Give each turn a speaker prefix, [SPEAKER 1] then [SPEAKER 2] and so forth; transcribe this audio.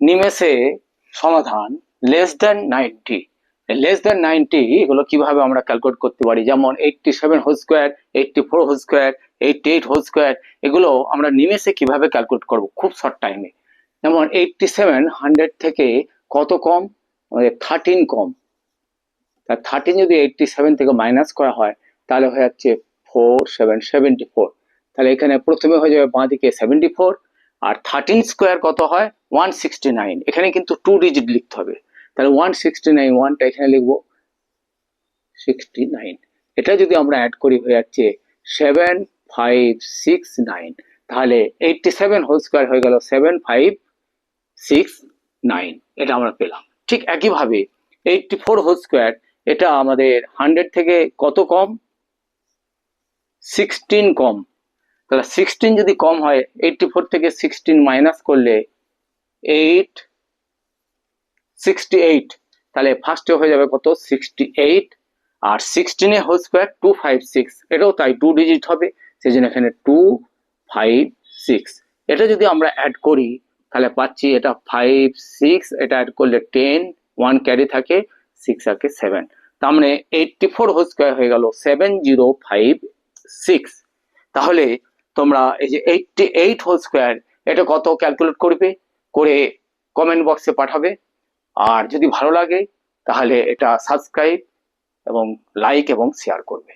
[SPEAKER 1] নিমেষে সমাধান <90 <90 এগুলো কিভাবে আমরা ক্যালকুলেট করতে পারি, যেমন 87 whole square, 84 whole square, 88 whole square, এগুলো আমরা নিমেষে কিভাবে ক্যালকুলেট করব খুব শর্ট টাইমে। যেমন 87 100 থেকে কত কম, 13 কম। 13 যদি 87 থেকে মাইনাস করা হয় তাহলে হয়ে যাচ্ছে 74। তাহলে এখানে প্রথমে হয়ে যাবে বাঁ দিকে 74, আর 13 স্কোয়ার কত হয় 169। এখানে কিন্তু 2 ডিজিট লিখতে হবে, তাহলে 169, ওয়ানটা এখানে লিখবো 69। এটা যদি আমরা অ্যাড করি হয়ে যাচ্ছে 7569। তাহলে 87 হোল স্কোয়ার হয়ে গেল 7569, এটা আমরা পেলাম। ঠিক একইভাবে 84 হোল স্কোয়ার, এটা আমাদের 100 থেকে কত কম, 16 কম। তাহলে 16 যদি কম হয়, 84 থেকে 16 মাইনাস করলে 868, তাহলে ফার্স্টে হয়ে যাবে কত 68, আর 16 হোল স্কোয়ার 256, এটাও তাই 2 ডিজিট হবে, সেই জন্য এখানে 256। এটা যদি আমরা অ্যাড করি তাহলে পাচ্ছি এটা 56, এটা অ্যাড করলে 10, 1 ক্যারি থাকে, 6 থাকে 7। তার মানে 84 হোল স্কোয়ার হয়ে গেল 7056। তাহলে তোমরা এই যে 88 হোল স্কোয়ার এটা কত ক্যালকুলেট করবে, করে কমেন্ট বক্সে পাঠাবে। আর যদি ভালো লাগে তাহলে এটা সাবস্ক্রাইব এবং লাইক এবং শেয়ার করবে।